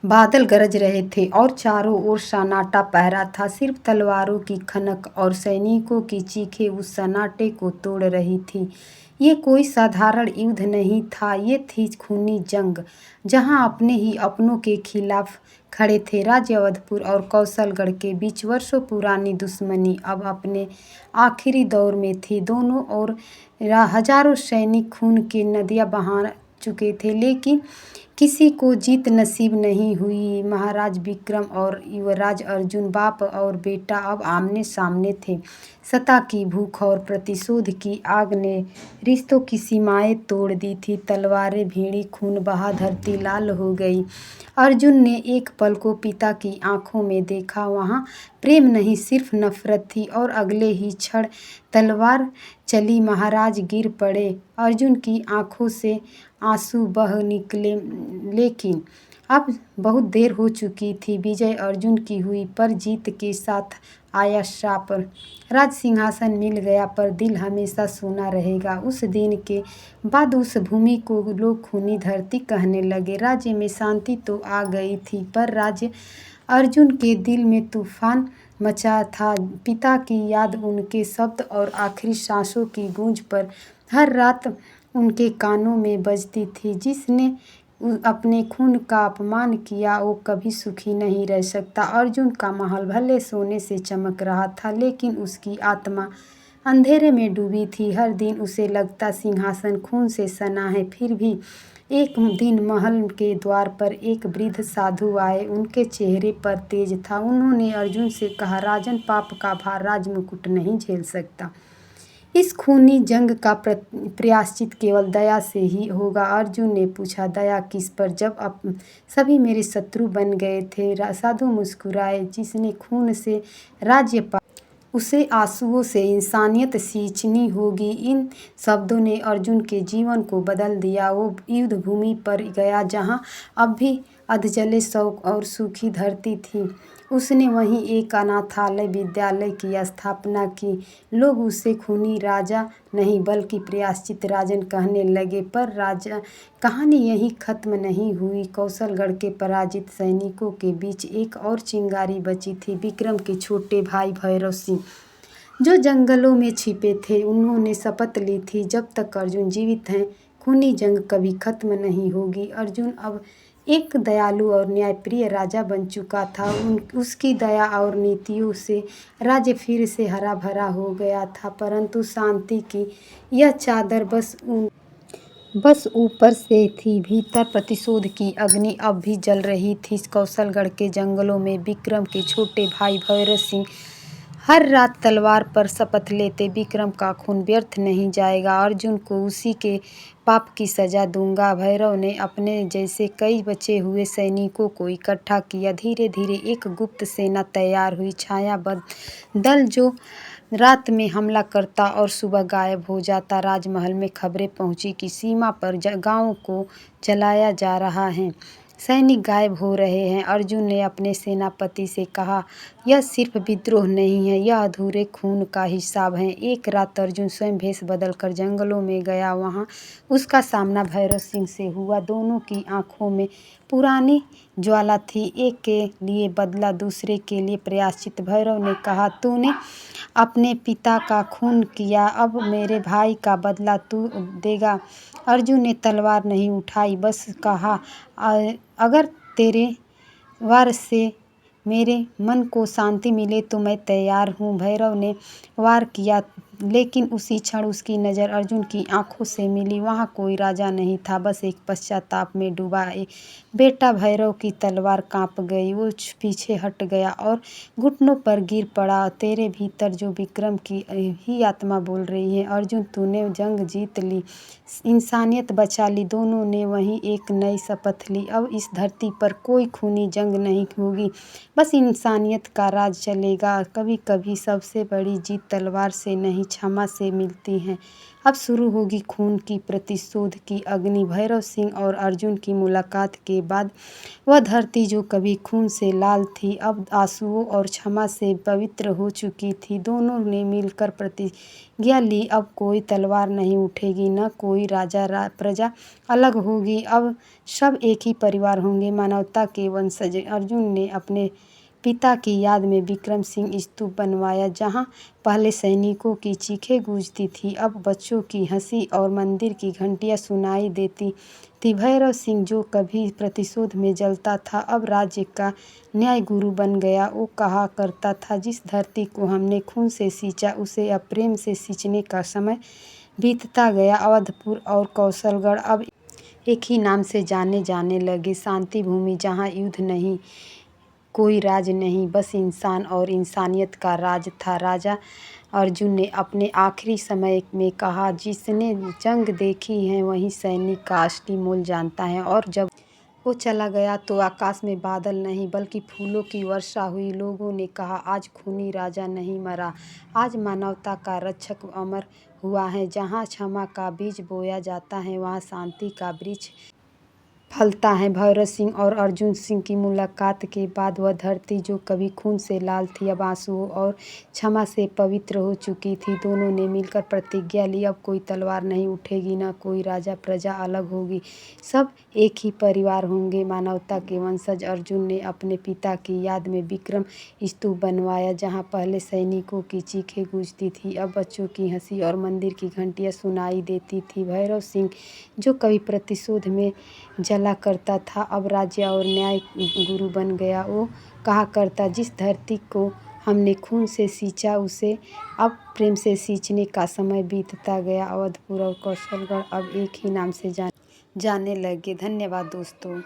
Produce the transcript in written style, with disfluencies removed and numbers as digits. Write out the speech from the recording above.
बादल गरज रहे थे और चारों ओर सन्नाटा पहरा था। सिर्फ तलवारों की खनक और सैनिकों की चीखें उस सन्नाटे को तोड़ रही थी। ये कोई साधारण युद्ध नहीं था, ये थी खूनी जंग, जहां अपने ही अपनों के खिलाफ खड़े थे। राज्य अवधपुर और कौशलगढ़ के बीच वर्षों पुरानी दुश्मनी अब अपने आखिरी दौर में थी। दोनों ओर हजारों सैनिक खून की नदियां बहा चुके थे, लेकिन किसी को जीत नसीब नहीं हुई। महाराज विक्रम और युवराज अर्जुन, बाप और बेटा, अब आमने सामने थे। सत्ता की भूख और प्रतिशोध की आग ने रिश्तों की सीमाएं तोड़ दी थी। तलवारें भिड़ी, खून बहा, धरती लाल हो गई। अर्जुन ने एक पल को पिता की आंखों में देखा। वहां प्रेम नहीं, सिर्फ नफरत थी। और अगले ही क्षण तलवार चली, महाराज गिर पड़े। अर्जुन की आंखों से आंसू बह निकले, लेकिन अब बहुत देर हो चुकी थी। विजय अर्जुन की हुई, पर जीत के साथ आया श्राप। राज सिंहासन मिल गया, पर दिल हमेशा सूना रहेगा। उस दिन के बाद उस भूमि को लोग खूनी धरती कहने लगे। राज्य में शांति तो आ गई थी, पर राज्य अर्जुन के दिल में तूफान मचा था। पिता की याद, उनके शब्द और आखिरी सांसों की गूंज पर हर रात उनके कानों में बजती थी। जिसने अपने खून का अपमान किया, वो कभी सुखी नहीं रह सकता। अर्जुन का महल भले सोने से चमक रहा था, लेकिन उसकी आत्मा अंधेरे में डूबी थी। हर दिन उसे लगता सिंहासन खून से सना है। फिर भी एक दिन महल के द्वार पर एक वृद्ध साधु आए। उनके चेहरे पर तेज था। उन्होंने अर्जुन से कहा, राजन, पाप का भार राजमुकुट नहीं झेल सकता। इस खूनी जंग का प्रायश्चित केवल दया से ही होगा। अर्जुन ने पूछा, दया किस पर, जब अब सभी मेरे शत्रु बन गए थे? साधु मुस्कुराए, जिसने खून से राज्य पा, उसे आंसुओं से इंसानियत सींचनी होगी। इन शब्दों ने अर्जुन के जीवन को बदल दिया। वो युद्ध भूमि पर गया, जहाँ अब भी अधजले शौक और सूखी धरती थी। उसने वहीं एक अनाथालय विद्यालय की स्थापना की। लोग उसे खूनी राजा नहीं, बल्कि प्रायश्चित राजन कहने लगे। पर राजा कहानी यहीं खत्म नहीं हुई। कौशलगढ़ के पराजित सैनिकों के बीच एक और चिंगारी बची थी, विक्रम के छोटे भाई भैरव सिंह, जो जंगलों में छिपे थे। उन्होंने शपथ ली थी, जब तक अर्जुन जीवित हैं, खूनी जंग कभी खत्म नहीं होगी। अर्जुन अब एक दयालु और न्यायप्रिय राजा बन चुका था। उसकी दया और नीतियों से राज्य फिर से हरा भरा हो गया था। परंतु शांति की यह चादर बस ऊपर से थी, भीतर प्रतिशोध की अग्नि अब भी जल रही थी। कौशलगढ़ के जंगलों में विक्रम के छोटे भाई भैरव सिंह हर रात तलवार पर शपथ लेते, विक्रम का खून व्यर्थ नहीं जाएगा, अर्जुन को उसी के पाप की सजा दूंगा। भैरव ने अपने जैसे कई बचे हुए सैनिकों को इकट्ठा किया। धीरे धीरे एक गुप्त सेना तैयार हुई, छायाबद्ध दल जो रात में हमला करता और सुबह गायब हो जाता। राजमहल में खबरें पहुंची कि सीमा पर गांवों को जलाया जा रहा है, सैनिक गायब हो रहे हैं। अर्जुन ने अपने सेनापति से कहा, यह सिर्फ विद्रोह नहीं है, यह अधूरे खून का हिसाब है। एक रात अर्जुन स्वयं भेष बदलकर जंगलों में गया। वहां उसका सामना भैरव सिंह से हुआ। दोनों की आंखों में पुरानी ज्वाला थी, एक के लिए बदला, दूसरे के लिए प्रायश्चित। भैरव ने कहा, तूने अपने पिता का खून किया, अब मेरे भाई का बदला तू देगा। अर्जुन ने तलवार नहीं उठाई, बस कहा, अगर तेरे वार से मेरे मन को शांति मिले तो मैं तैयार हूँ। भैरव ने वार किया, लेकिन उसी क्षण उसकी नज़र अर्जुन की आंखों से मिली। वहाँ कोई राजा नहीं था, बस एक पश्चाताप में डूबा बेटा। भैरव की तलवार कांप गई, वो पीछे हट गया और घुटनों पर गिर पड़ा। तेरे भीतर जो विक्रम की ही आत्मा बोल रही है, अर्जुन, तूने जंग जीत ली, इंसानियत बचा ली। दोनों ने वहीं एक नई शपथ ली, अब इस धरती पर कोई खूनी जंग नहीं होगी, बस इंसानियत का राज चलेगा। कभी कभी सबसे बड़ी जीत तलवार से नहीं, क्षमा से मिलती है। अब शुरू होगी खून की प्रतिशोध की अग्नि। भैरव सिंह और अर्जुन की मुलाकात के बाद वह धरती जो कभी खून से लाल थी अब आंसुओं और क्षमा से पवित्र हो चुकी थी। दोनों ने मिलकर प्रतिज्ञा ली, अब कोई तलवार नहीं उठेगी, न कोई राजा प्रजा अलग होगी, अब सब एक ही परिवार होंगे, मानवता के वंशज। अर्जुन ने अपने पिता की याद में विक्रम सिंह स्तूप बनवाया, जहाँ पहले सैनिकों की चीखें गूंजती थी, अब बच्चों की हंसी और मंदिर की घंटियां सुनाई देती थी। भैरव सिंह जो कभी प्रतिशोध में जलता था अब राज्य का न्याय गुरु बन गया। वो कहा करता था, जिस धरती को हमने खून से सींचा उसे अब प्रेम से सींचने का समय बीतता गया। अवधपुर और कौशलगढ़ अब एक ही नाम से जाने जाने लगे, शांति भूमि, जहाँ युद्ध नहीं, कोई राज नहीं, बस इंसान और इंसानियत का राज था। राजा अर्जुन ने अपने आखिरी समय में कहा, जिसने जंग देखी है वही सैनिक का असली मोल जानता है। और जब वो चला गया तो आकाश में बादल नहीं बल्कि फूलों की वर्षा हुई। लोगों ने कहा, आज खूनी राजा नहीं मरा, आज मानवता का रक्षक अमर हुआ है। जहाँ क्षमा का बीज बोया जाता है वहाँ शांति का वृक्ष फलता है। भैरव सिंह और अर्जुन सिंह की मुलाकात के बाद वह धरती जो कभी खून से लाल थी अब आंसुओं और क्षमा से पवित्र हो चुकी थी। दोनों ने मिलकर प्रतिज्ञा ली, अब कोई तलवार नहीं उठेगी, न कोई राजा प्रजा अलग होगी, सब एक ही परिवार होंगे, मानवता के वंशज। अर्जुन ने अपने पिता की याद में विक्रम स्तूप बनवाया, जहाँ पहले सैनिकों की चीखें गूंजती थी, अब बच्चों की हंसी और मंदिर की घंटियां सुनाई देती थी। भैरव सिंह जो कभी प्रतिशोध में जला करता था अब राज्य और न्याय गुरु बन गया। वो कहा करता, जिस धरती को हमने खून से सींचा उसे अब प्रेम से सींचने का समय बीतता गया। अवधपुर और कौशलगढ़ अब एक ही नाम से जाने लगे। धन्यवाद दोस्तों।